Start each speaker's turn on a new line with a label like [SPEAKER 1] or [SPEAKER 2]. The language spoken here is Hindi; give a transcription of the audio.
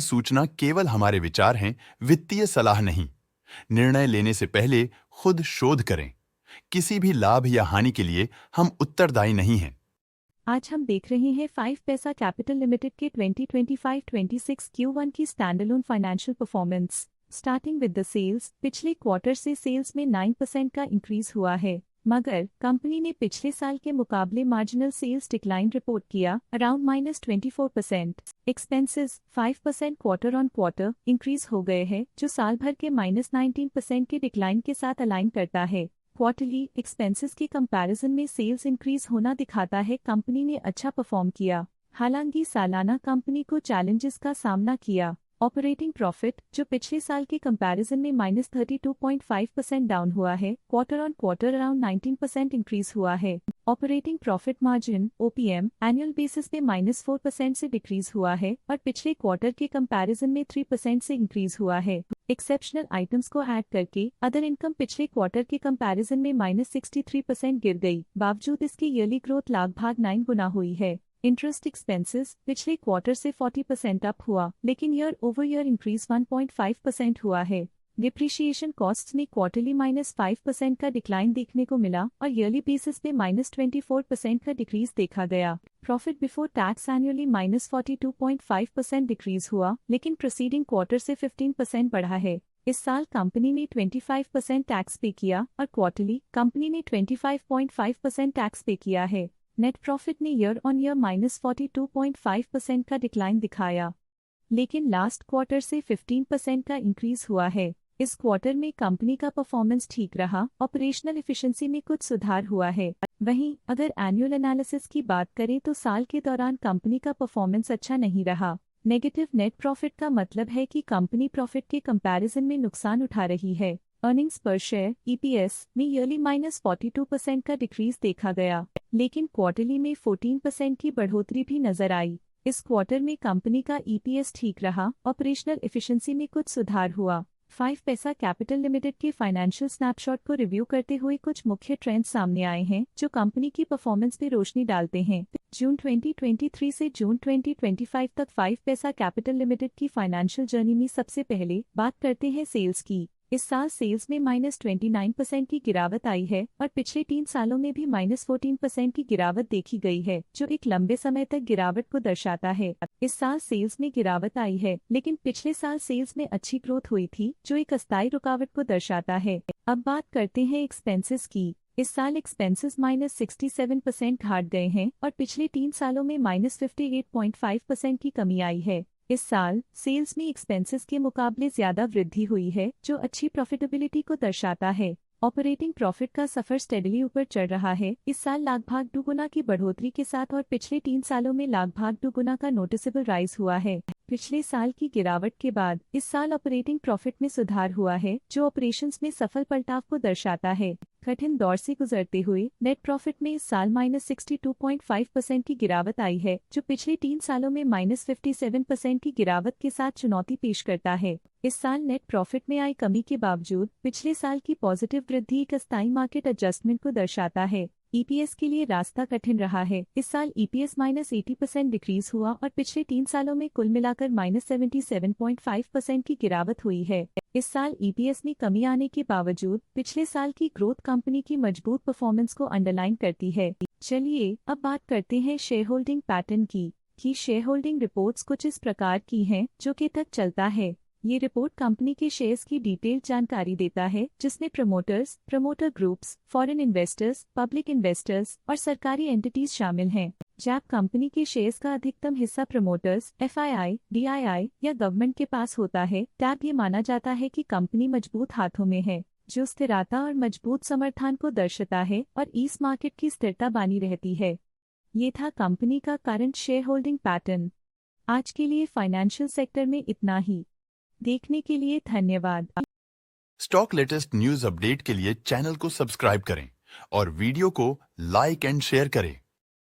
[SPEAKER 1] सूचना केवल हमारे विचार हैं, वित्तीय सलाह नहीं। निर्णय लेने से पहले खुद शोध करें। किसी भी लाभ या हानि के लिए हम उत्तरदायी नहीं हैं।
[SPEAKER 2] आज हम देख रहे हैं 5 पैसा कैपिटल लिमिटेड के 2025-26 Q1 की standalone financial performance. Starting with the sales, पिछले क्वार्टर से सेल्स में 9% का इंक्रीज हुआ है, मगर कंपनी ने पिछले साल के मुकाबले मार्जिनल सेल्स डिक्लाइन रिपोर्ट किया, around -24%। Expenses 5% quarter on quarter increase हो गए हैं, जो साल भर के -19% के डिक्लाइन के साथ अलाइन करता है। क्वार्टरली एक्सपेंसेस के कंपैरिजन में सेल्स इंक्रीज होना दिखाता है कंपनी ने अच्छा परफॉर्म किया। हालांकि सालाना कंपनी को चैलेंजेस का सामना किया। ऑपरेटिंग प्रॉफिट, जो पिछले साल के कंपैरिजन में -32.5% डाउन हुआ है, quarter on quarter around 19% increase हुआ है। Operating profit margin OPM annual basis पे -4% से डिक्रीज हुआ है और पिछले क्वार्टर के कंपैरिजन में 3% से इंक्रीज हुआ है। एक्सेप्शनल आइटम्स को ऐड करके अदर इनकम पिछले क्वार्टर के कंपैरिजन में -63% गिर गई, बावजूद इसकी ईयरली ग्रोथ लगभग 9 गुना हुई है। इंटरेस्ट एक्सपेंसेस पिछले क्वार्टर से 40% अप हुआ, लेकिन ईयर ओवर ईयर इंक्रीज 1.5% हुआ है। डिप्रिशिएशन कॉस्ट्स में क्वार्टरली -5% का डिक्लाइन देखने को मिला और ईयरली बेसिस पे -24% का डिक्रीज देखा गया। Profit before tax annually -42.5% decrease हुआ, लेकिन प्रीसीडिंग क्वार्टर से 15% बढ़ा है। इस साल कंपनी ने 25% टैक्स पे किया और क्वार्टरली कंपनी ने 25.5% टैक्स पे किया है। नेट प्रॉफिट ने ईयर ऑन ईयर -42.5% का डिक्लाइन दिखाया, लेकिन लास्ट क्वार्टर से 15% का इंक्रीज हुआ है। इस क्वार्टर में कंपनी का परफॉर्मेंस ठीक रहा, ऑपरेशनल एफिशिएंसी में कुछ सुधार हुआ है। वहीं अगर एनुअल एनालिसिस की बात करें तो साल के दौरान कंपनी का परफॉर्मेंस अच्छा नहीं रहा। नेगेटिव नेट प्रॉफिट का मतलब है कि कंपनी प्रॉफिट के कंपैरिजन में नुकसान उठा रही है। अर्निंग्स पर शेयर EPS में ईयरली -42% का डिक्रीज देखा गया, लेकिन क्वार्टरली में 14% की बढ़ोतरी भी नजर आई। इस क्वार्टर में कंपनी का EPS ठीक रहा, ऑपरेशनल एफिशिएंसी में कुछ सुधार हुआ। 5 पैसा कैपिटल लिमिटेड के फाइनेंशियल स्नैपशॉट को रिव्यू करते हुए कुछ मुख्य ट्रेंड्स सामने आए हैं जो कंपनी की परफॉर्मेंस पे रोशनी डालते हैं। जून 2023 से जून 2025 तक 5 पैसा कैपिटल लिमिटेड की फाइनेंशियल जर्नी में सबसे पहले बात करते हैं सेल्स की। इस साल सेल्स में -29% की गिरावट आई है और पिछले 3 सालों में भी -14% की गिरावट देखी गई है, जो एक लंबे समय तक गिरावट को दर्शाता है। इस साल सेल्स में गिरावट आई है, लेकिन पिछले साल सेल्स में अच्छी ग्रोथ हुई थी, जो एक अस्थायी रुकावट को दर्शाता है। अब बात करते हैं एक्सपेंसेस की। इस साल एक्सपेंसेस -67% घट गए हैं और पिछले 3 सालों में -58.5% की कमी आई है। इस साल सेल्स में एक्सपेंसेस के मुकाबले ज्यादा वृद्धि हुई है, जो अच्छी प्रॉफिटेबिलिटी को दर्शाता है। ऑपरेटिंग प्रॉफिट का सफर स्टेडली ऊपर चढ़ रहा है, इस साल लगभग 2 गुना की बढ़ोतरी के साथ और पिछले 3 सालों में लगभग 2 गुना का नोटिसेबल राइज हुआ है। पिछले साल की गिरावट के बाद इस साल ऑपरेटिंग प्रॉफिट में सुधार हुआ है, जो ऑपरेशंस में सफल पलटाव को दर्शाता है। कठिन दौर से गुजरते हुए नेट प्रॉफिट में इस साल -62.5% की गिरावट आई है, जो पिछले 3 सालों में -57% की गिरावट के साथ चुनौती पेश करता है। इस साल नेट प्रॉफिट में आई कमी के बावजूद पिछले साल की पॉजिटिव वृद्धि एक अस्थायी मार्केट एडजस्टमेंट को दर्शाता है। EPS के लिए रास्ता कठिन रहा है। इस साल EPS -80% डिक्रीज हुआ और पिछले 3 सालों में कुल मिलाकर -77.5% की गिरावट हुई है। इस साल EPS में कमी आने के बावजूद पिछले साल की ग्रोथ कंपनी की मजबूत परफॉर्मेंस को अंडरलाइन करती है। चलिए अब बात करते हैं शेयर होल्डिंग पैटर्न की। शेयर होल्डिंग रिपोर्ट्स कुछ इस प्रकार की हैं जो के तक चलता है। ये रिपोर्ट कंपनी के शेयर्स की डिटेल्ड जानकारी देता है, जिसमें promoters, promoter groups, foreign investors, public investors और सरकारी एंटिटीज शामिल हैं। जब कंपनी के शेयर्स का अधिकतम हिस्सा प्रमोटर्स, FII, DII या गवर्नमेंट के पास होता है, तब ये माना जाता है कि कंपनी मजबूत हाथों में है, जो स्थिरता और मजबूत समर्थन को दर्शाता है और इस मार्केट की स्थिरता बनी रहती है। ये था कंपनी का करंट शेयर होल्डिंग पैटर्न। आज के लिए फाइनेंशियल सेक्टर में इतना ही। देखने के लिए धन्यवाद।
[SPEAKER 1] स्टॉक लेटेस्ट न्यूज अपडेट के लिए चैनल को सब्सक्राइब करें और वीडियो को लाइक एंड शेयर करें।